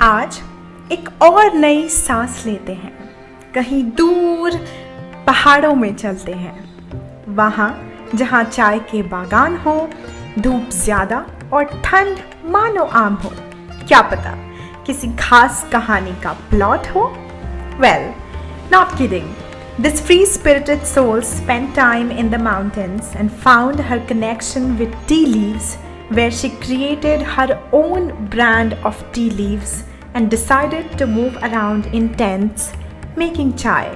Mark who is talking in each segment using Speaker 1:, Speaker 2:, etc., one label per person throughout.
Speaker 1: आज एक और नई सांस लेते हैं, कहीं दूर पहाड़ों में चलते हैं, वहाँ जहाँ चाय के बागान हो, धूप ज़्यादा और ठंड मानो आम हो। क्या पता किसी खास कहानी का प्लॉट हो। Well, not kidding. This free-spirited soul spent time in the mountains and found her connection with tea leaves, where she created her own brand of tea leaves and decided to move around in tents making chai.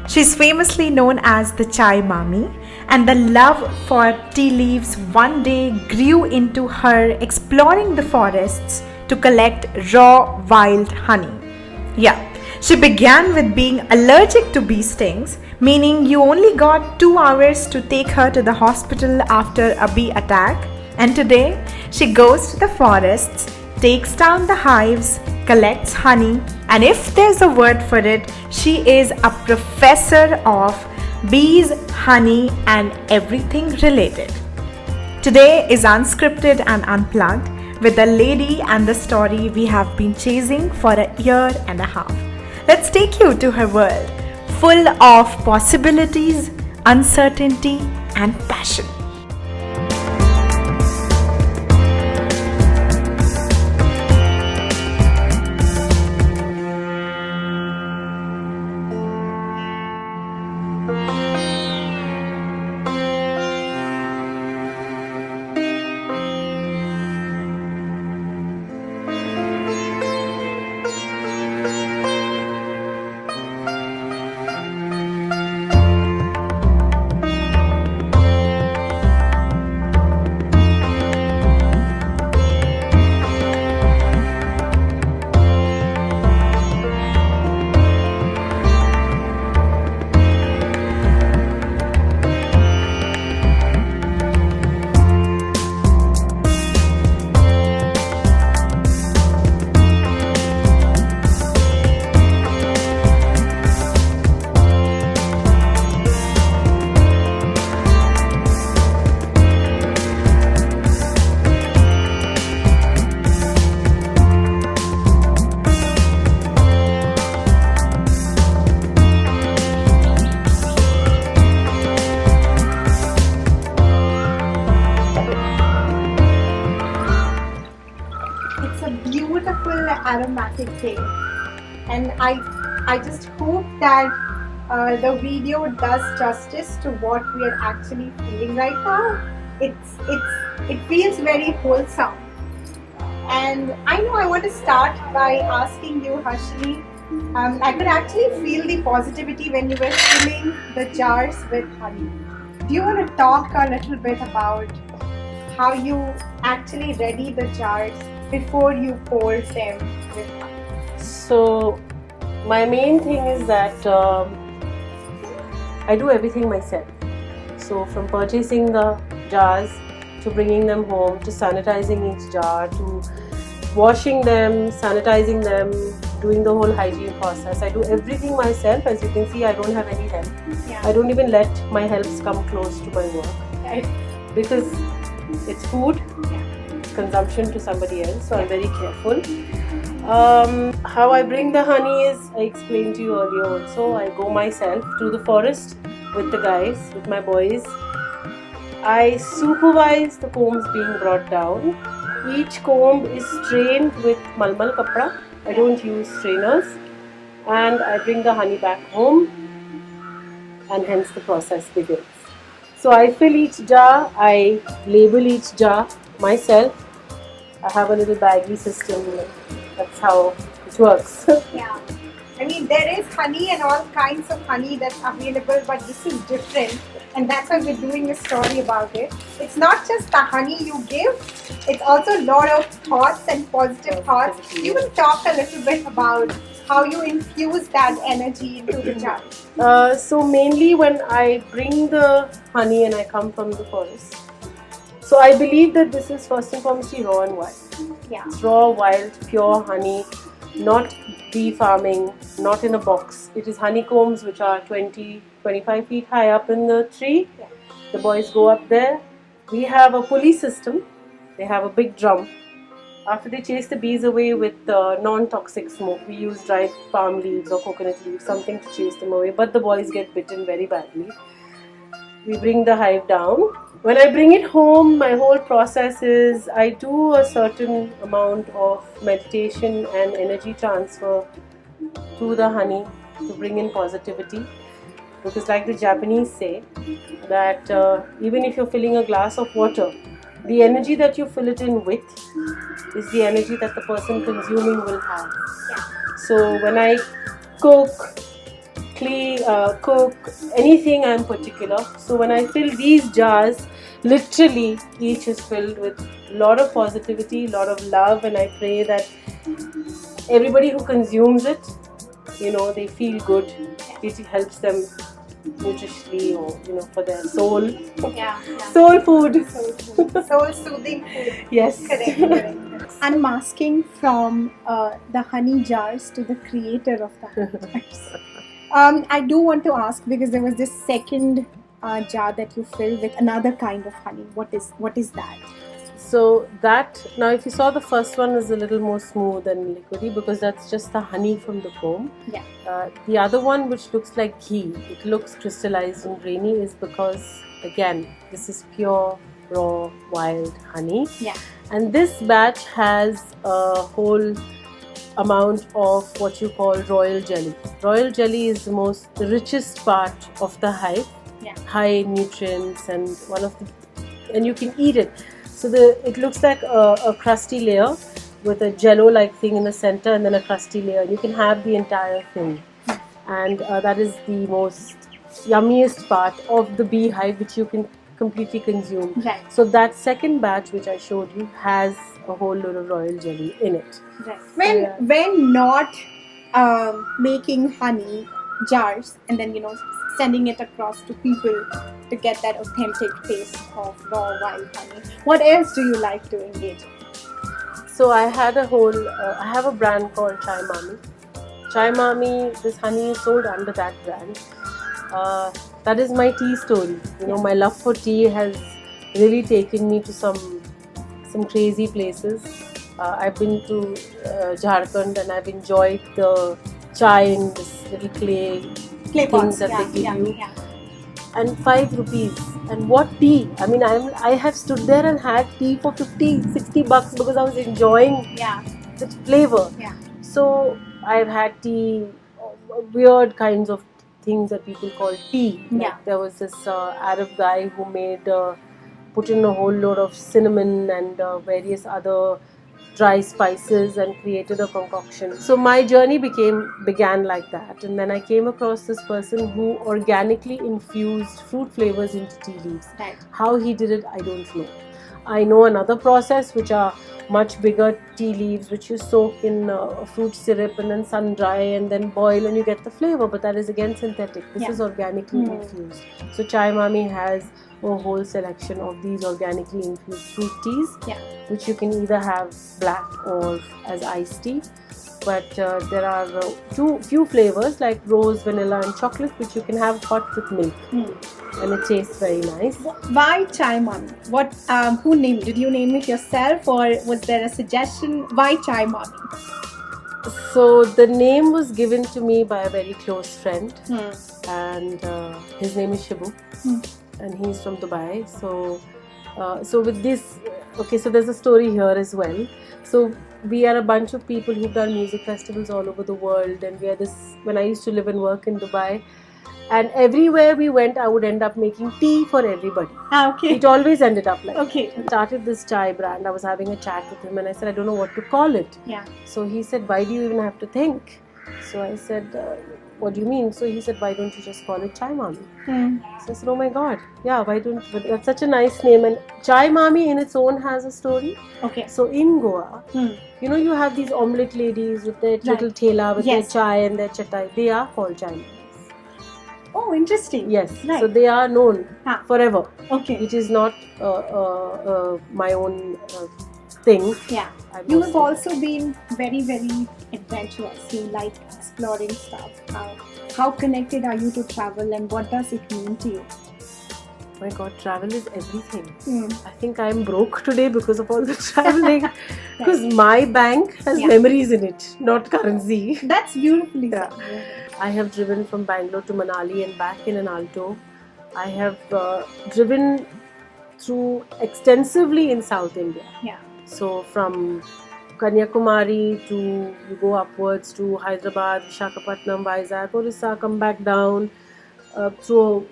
Speaker 1: She's famously known as the Chai Mami, and the love for tea leaves one day grew into her exploring the forests to collect raw wild honey. Yeah, she began with being allergic to bee stings, meaning you only got 2 hours to take her to the hospital after a bee attack. And today, she goes to the forests, takes down the hives, collects honey, and if there's a word for it, she is a professor of bees, honey, and everything related. Today is unscripted and unplugged with the lady and the story we have been chasing for a year and a half. Let's take you to her world, full of possibilities, uncertainty, and passion. It's a beautiful aromatic tea, and I just hope that the video does justice to what we are actually feeling right now. It feels very wholesome, and I know I want to start by asking you, Harshini. I could actually feel the positivity when you were filling the jars with honey. Do you want to talk a little bit about how you actually ready the jars before you pour them with honey?
Speaker 2: So my main thing is that I do everything myself. So from purchasing the jars to bringing them home, to sanitizing each jar, to washing them, sanitizing them, doing the whole hygiene process. I do everything myself. As you can see, I don't have any help.
Speaker 1: Yeah.
Speaker 2: I don't even let my helps come close to my work,
Speaker 1: Right.
Speaker 2: because it's food consumption to somebody else, so I'm very careful. How I bring the honey is, I explained to you earlier also, I go myself to the forest with the guys, with my boys. I supervise the combs being brought down. Each comb is strained with malmal kapda. I don't use strainers, and I bring the honey back home, and hence the process begins. So I fill each jar, I label each jar myself. I have a little baggy system. That's how it works.
Speaker 1: Yeah. I mean, there is honey and all kinds of honey that's available, but this is different, and that's why we're doing a story about it. It's not just the honey you give, it's also a lot of thoughts and positive thoughts. You will talk a little bit about how you infuse that energy into the jar.
Speaker 2: So mainly when I bring the honey and I come from the forest, so I believe that this is first and foremost raw and wild.
Speaker 1: Yeah.
Speaker 2: It's raw, wild, pure honey, not bee farming, not in a box. It is honeycombs which are 20-25 feet high up in the tree.
Speaker 1: Yeah.
Speaker 2: The boys go up there. We have a pulley system. They have a big drum, after they chase the bees away with non-toxic smoke, we use dried palm leaves or coconut leaves, something to chase them away. But the boys get bitten very badly. We bring the hive down. When I bring it home, my whole process is I do a certain amount of meditation and energy transfer to the honey to bring in positivity. Because like the Japanese say, that even if you're filling a glass of water, the energy that you fill it in with is the energy that the person consuming will have. So when I cook, cook anything, I'm particular. So when I fill these jars, literally each is filled with a lot of positivity, a lot of love, and I pray that everybody who consumes it, they feel good. It helps them nutritionally, or for their soul. Soul food.
Speaker 1: Soul soothing food.
Speaker 2: Yes.
Speaker 1: Correct. Unmasking from the honey jars to the creator of the honey jars. I do want to ask, because there was this second jar that you filled with another kind of honey. What is that?
Speaker 2: So that, now if you saw, the first one is a little more smooth and liquidy because that's just the honey from the comb.
Speaker 1: Yeah.
Speaker 2: The other one, which looks like ghee, it looks crystallized and grainy, is because, again, this is pure, raw, wild honey.
Speaker 1: Yeah.
Speaker 2: And this batch has a whole amount of what you call royal jelly. Royal jelly is the richest part of the hive.
Speaker 1: Yeah.
Speaker 2: High in nutrients, and and you can eat it. So it looks like a crusty layer with a jello-like thing in the center, and then a crusty layer. You can have the entire thing, and that is the most yummiest part of the beehive, which you can completely consume.
Speaker 1: Right.
Speaker 2: So that second batch, which I showed you, has a whole load of royal jelly in it.
Speaker 1: Right. When not making honey jars and then sending it across to people to get that authentic taste of raw wild honey, what else do you like to engage in?
Speaker 2: So I had I have a brand called Chai Mami. Chai Mami, this honey is sold under that brand. That is my tea story. My love for tea has really taken me to some crazy places. I've been to Jharkhand, and I've enjoyed the chai in this little clay things that they give you.
Speaker 1: Yeah.
Speaker 2: And 5 rupees. And what tea? I mean, I have stood there and had tea for 50, 60 bucks because I was enjoying the flavor.
Speaker 1: Yeah.
Speaker 2: So I've had tea, weird kinds of things that people call tea. Like there was this Arab guy who put in a whole load of cinnamon and various other dry spices and created a concoction. So my journey began like that, and then I came across this person who organically infused fruit flavors into tea leaves.
Speaker 1: Right.
Speaker 2: How he did it, I don't know. I know another process, which are much bigger tea leaves, which you soak in fruit syrup and then sun dry and then boil and you get the flavor, but that is again synthetic. This is organically infused. So Chai Mami has a whole selection of these organically infused fruit teas, which you can either have black or as iced tea. But there are few flavors like rose, vanilla and chocolate, which you can have hot with milk, and it tastes very nice.
Speaker 1: Why Chai Mami? Who named it? Did you name it yourself, or was there a suggestion? Why Chai Mami?
Speaker 2: So the name was given to me by a very close friend, and his name is Shibu, and he's from Dubai. So with this, so there's a story here as well. So we are a bunch of people who've done music festivals all over the world, and we are when I used to live and work in Dubai, and everywhere we went, I would end up making tea for everybody. It always ended up like that. I started this chai brand. I was having a chat with him and I said, I don't know what to call it. So he said, why do you even have to think? So I said, what do you mean? So he said, why don't you just call it Chai Mami? So I said, oh my god, why don't you? That's such a nice name. And Chai Mami in its own has a story. So in Goa, you have these omelette ladies with their little thela with their chai and their chatai. They are called Chai Mamis.
Speaker 1: Oh, interesting.
Speaker 2: Yes. Right. So they are known forever. Which is not my own thing.
Speaker 1: You have also been very, very adventurous. You like exploring stuff. How connected are you to travel, and what does it mean to you?
Speaker 2: My God, travel is everything.
Speaker 1: Mm.
Speaker 2: I think I'm broke today because of all the traveling. Because my bank has
Speaker 1: Yeah.
Speaker 2: memories in it, not currency.
Speaker 1: That's beautifully
Speaker 2: Yeah.
Speaker 1: said.
Speaker 2: I have driven from Bangalore to Manali and back in an Alto. I have driven through extensively in South India.
Speaker 1: Yeah.
Speaker 2: So from Kanyakumari to you go upwards to Hyderabad, Visakhapatnam, Vizag, Orissa, come back down through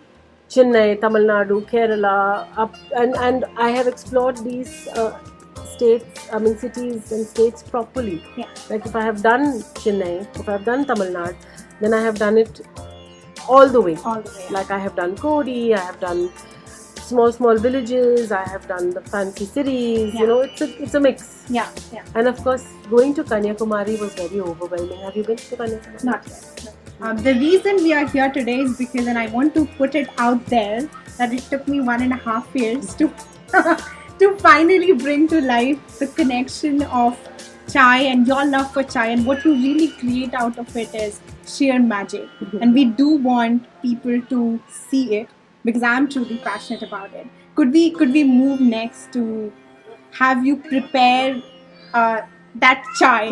Speaker 2: Chennai, Tamil Nadu, Kerala, up and I have explored these cities and states properly.
Speaker 1: Yeah.
Speaker 2: Like if I have done Chennai, if I have done Tamil Nadu, then I have done it all the way.
Speaker 1: All the way.
Speaker 2: Like I have done Kodi, I have done small villages, I have done the fancy cities.
Speaker 1: Yeah.
Speaker 2: You know, it's a mix.
Speaker 1: Yeah. Yeah.
Speaker 2: And of course, going to Kanyakumari was very overwhelming. Have you been to Kanyakumari?
Speaker 1: Not yet. No. The reason we are here today is because, and I want to put it out there, that it took me 1.5 years to to finally bring to life the connection of chai and your love for chai, and what you really create out of it is sheer magic. And we do want people to see it because I'm truly passionate about it. Could we move next to have you prepare that chai,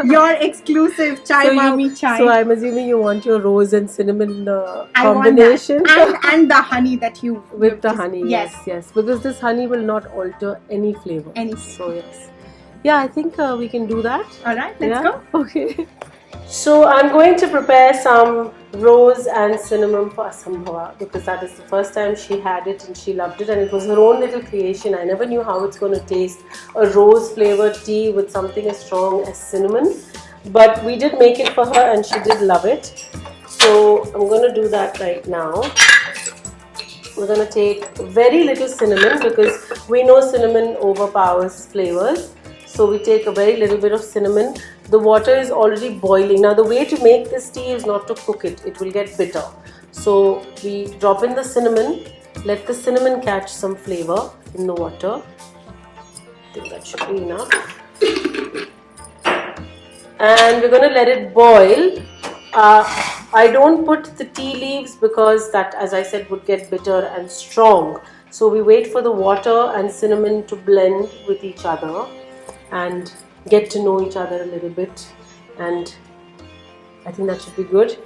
Speaker 1: your exclusive chai mami chai?
Speaker 2: So I'm assuming you want your rose and cinnamon
Speaker 1: I want
Speaker 2: combination
Speaker 1: that. and the honey that you
Speaker 2: with the honey.
Speaker 1: Yes.
Speaker 2: Yes, because this honey will not alter any flavor. So yes, yeah, I think we can do that.
Speaker 1: All right, let's go.
Speaker 2: Okay. So I'm going to prepare some rose and cinnamon for Asambhava because that is the first time she had it and she loved it, and it was her own little creation. I never knew how it's going to taste, a rose flavored tea with something as strong as cinnamon, but we did make it for her and she did love it. So I'm going to do that right now. We're going to take very little cinnamon because we know cinnamon overpowers flavors. So we take a very little bit of cinnamon. The water is already boiling. Now the way to make this tea is not to cook it. It will get bitter. So we drop in the cinnamon. Let the cinnamon catch some flavor in the water. I think that should be enough. And we're going to let it boil. I don't put the tea leaves because that, as I said, would get bitter and strong. So we wait for the water and cinnamon to blend with each other and get to know each other a little bit, and I think that should be good.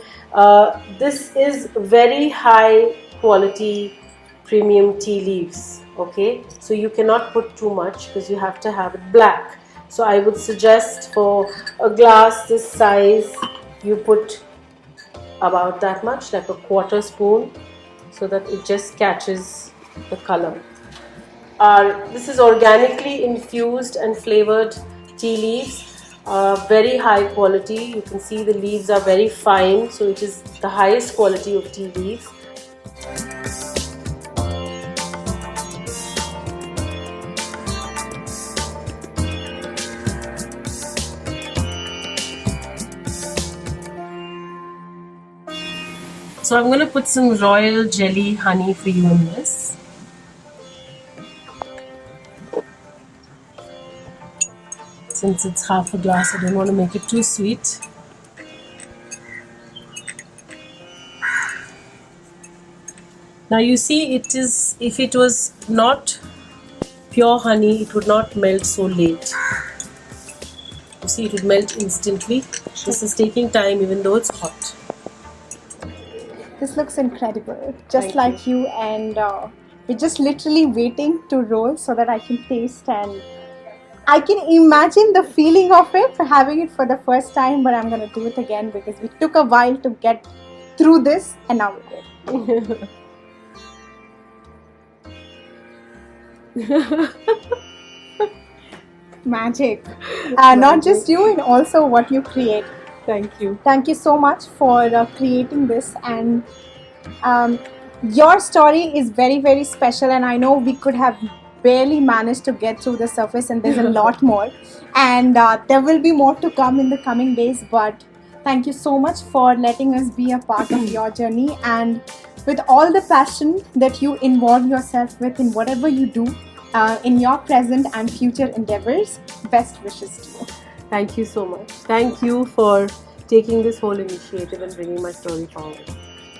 Speaker 2: This is very high quality premium tea leaves, okay? So you cannot put too much because you have to have it black. So I would suggest for a glass this size, you put about that much, like a 1/4 spoon, so that it just catches the color. This is organically infused and flavored tea leaves, very high quality. You can see the leaves are very fine, so it is the highest quality of tea leaves. So I'm going to put some royal jelly honey for you in this. Since it's half a glass, I don't want to make it too sweet. Now you see, it is, if it was not pure honey, it would not melt so late. You see, it would melt instantly. This is taking time even though it's hot.
Speaker 1: This looks incredible, just like you, and we're just literally waiting to roll so that I can taste, and I can imagine the feeling of it, having it for the first time, but I'm going to do it again because we took a while to get through this, and now we did. Magic. Not just you, and also what you create.
Speaker 2: Thank you.
Speaker 1: Thank you so much for creating this, and your story is very, very special, and I know we could have barely managed to get through the surface, and there's a lot more, and there will be more to come in the coming days, but thank you so much for letting us be a part of your journey, and with all the passion that you involve yourself with in whatever you do, in your present and future endeavors, best wishes to you.
Speaker 2: Thank you so much. Thank you for taking this whole initiative and bringing my story forward.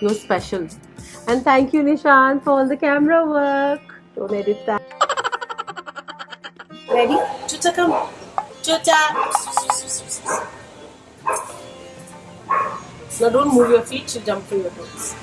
Speaker 2: You're special. And thank you, Nishan, for all the camera work. Don't edit that. Ready? Chucha, come. Chucha. Now don't move your feet, she'll jump through your toes.